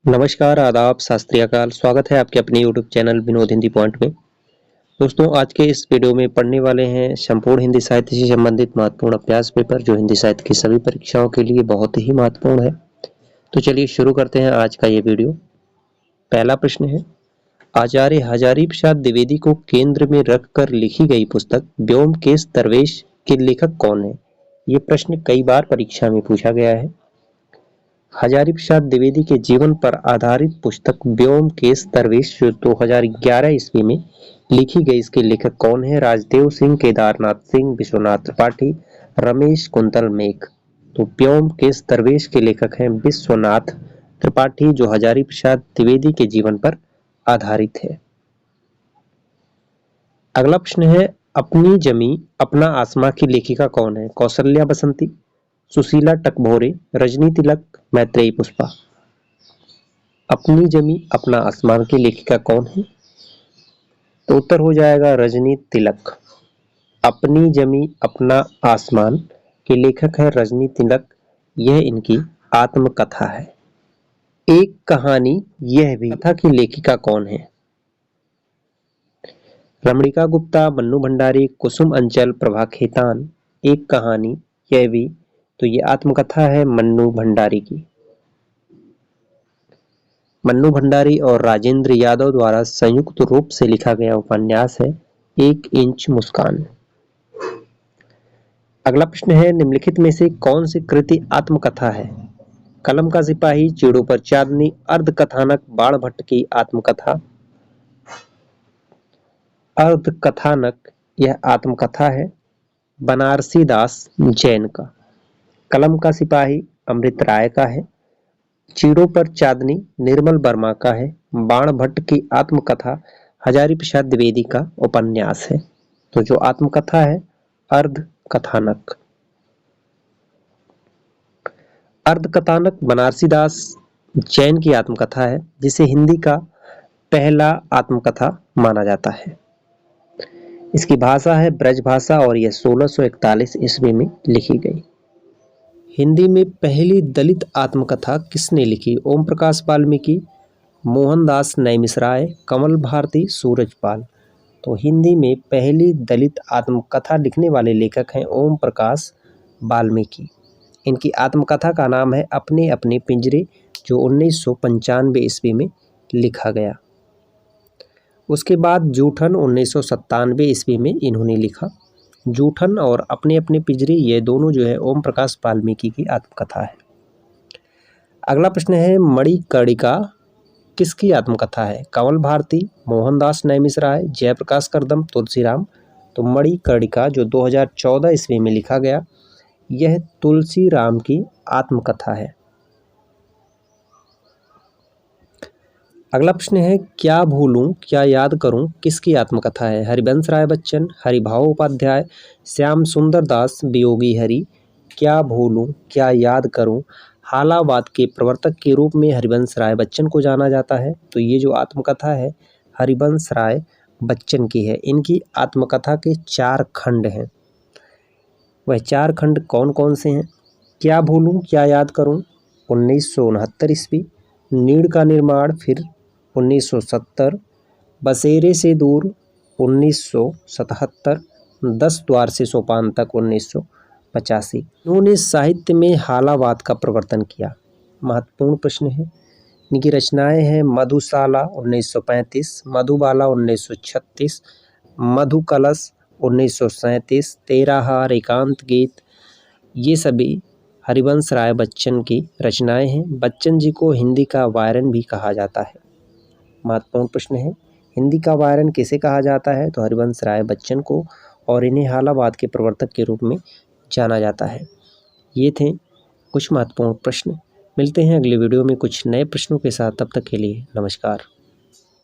नमस्कार, आदाब, सत श्री अकाल। स्वागत है आपके अपने YouTube channel Vinod Hindi point में। दोस्तों, आज के इस वीडियो में पढ़ने वाले हैं संपूर्ण हिंदी साहित्य से संबंधित महत्वपूर्ण अभ्यास पेपर, जो हिंदी साहित्य की सभी परीक्षाओं के लिए बहुत ही महत्वपूर्ण है। तो चलिए शुरू करते हैं आज का ये वीडियो। पहला प्रश्न है, आचार्य हजारी प्रसाद द्विवेदी को केंद्र में रखकर लिखी गई पुस्तक व्योमकेश दरवेश के लेखक कौन है? ये प्रश्न कई बार परीक्षा में पूछा गया है। हजारी प्रसाद द्विवेदी के जीवन पर आधारित पुस्तक व्योमकेश दरवेश जो 2011 ईस्वी में लिखी गई, इसके लेखक कौन है? राजदेव सिंह, केदारनाथ सिंह, विश्वनाथ त्रिपाठी, रमेश कुंतल मेघ। तो व्योमकेश दरवेश के लेखक हैं विश्वनाथ त्रिपाठी, जो हजारी प्रसाद द्विवेदी के जीवन पर आधारित है। अगला प्रश्न है, अपनी जमी अपना आसमां की लेखिका कौन है? कौशल्या बसंती, सुशीला टकभोरे, रजनी तिलक, मैत्रेयी पुष्पा। अपनी जमी अपना आसमान की लेखिका कौन है? तो उत्तर हो जाएगा रजनी तिलक। अपनी जमी अपना आसमान के लेखक है रजनी तिलक। यह इनकी आत्मकथा है। एक कहानी यह भी कथा की लेखिका कौन है? रमणिका गुप्ता, मन्नू भंडारी, कुसुम अंचल, प्रभा खेतान। एक कहानी यह भी, तो ये आत्मकथा है मन्नू भंडारी की। मन्नू भंडारी और राजेंद्र यादव द्वारा संयुक्त रूप से लिखा गया उपन्यास है एक इंच मुस्कान। अगला प्रश्न है, निम्नलिखित में से कौन सी कृति आत्मकथा है? कलम का सिपाही, चिड़ों पर चांदनी, अर्ध कथानक, बाण भट्ट की आत्मकथा। अर्ध कथानक यह आत्मकथा है बनारसी दास जैन का। कलम का सिपाही अमृत राय का है। चिड़ों पर चांदनी निर्मल वर्मा का है। बाण भट्ट की आत्मकथा हजारी प्रसाद द्विवेदी का उपन्यास है। तो जो आत्मकथा है अर्ध कथानक। अर्ध कथानक बनारसी दास जैन की आत्मकथा है, जिसे हिंदी का पहला आत्मकथा माना जाता है। इसकी भाषा है ब्रज भाषा और यह 1641 ईस्वी में लिखी गई। हिंदी में पहली दलित आत्मकथा किसने लिखी? ओम प्रकाश वाल्मीकि, मोहनदास नैमिषराय, कमल भारती, सूरजपाल। तो हिंदी में पहली दलित आत्मकथा लिखने वाले लेखक हैं ओम प्रकाश वाल्मीकि। इनकी आत्मकथा का नाम है अपने अपने पिंजरे, जो 1995 ईस्वी में लिखा गया। उसके बाद जूठन 1997 ईस्वी में इन्होंने लिखा। जूठन और अपने अपने पिंजरे ये दोनों जो है ओम प्रकाश वाल्मीकि की आत्मकथा है। अगला प्रश्न है, मणिकर्णिका किसकी आत्मकथा है? कमल भारती, मोहनदास नैमिषराय, जयप्रकाश करदम, तुलसीराम। तो मणिकर्णिका जो 2014 ईस्वी में लिखा गया, यह तुलसीराम की आत्मकथा है। अगला प्रश्न है, क्या भूलूं क्या याद करूं किसकी आत्मकथा है? हरिवंश राय बच्चन, हरिभाव उपाध्याय, श्याम सुंदर दास, वियोगी हरि। क्या भूलूं क्या याद करूं हालावाद के प्रवर्तक के रूप में हरिवंश राय बच्चन को जाना जाता है। तो ये जो आत्मकथा है हरिवंश राय बच्चन की है। इनकी आत्मकथा के 4 खंड हैं। वह 4 खंड कौन कौन से हैं? क्या भूलूं क्या याद करूं 1969 ईस्वी, नीड़ का निर्माण फिर 1970, बसेरे से दूर 1977, 10 द्वार से सोपान तक 1985। इन्होंने साहित्य में हालावाद का प्रवर्तन किया। महत्वपूर्ण प्रश्न है। इनकी रचनाएं हैं मधुशाला 1935, मधुबाला 1936, मधुकलश 1937, तेराहार, एकांत गीत। ये सभी हरिवंश राय बच्चन की रचनाएं हैं। बच्चन जी को हिंदी का वायरन भी कहा जाता है। महत्वपूर्ण प्रश्न है, हिंदी का वायरन किसे कहा जाता है? तो हरिवंश राय बच्चन को, और इन्हें हालावाद के प्रवर्तक के रूप में जाना जाता है। ये थे कुछ महत्वपूर्ण प्रश्न। मिलते हैं अगले वीडियो में कुछ नए प्रश्नों के साथ। तब तक के लिए नमस्कार।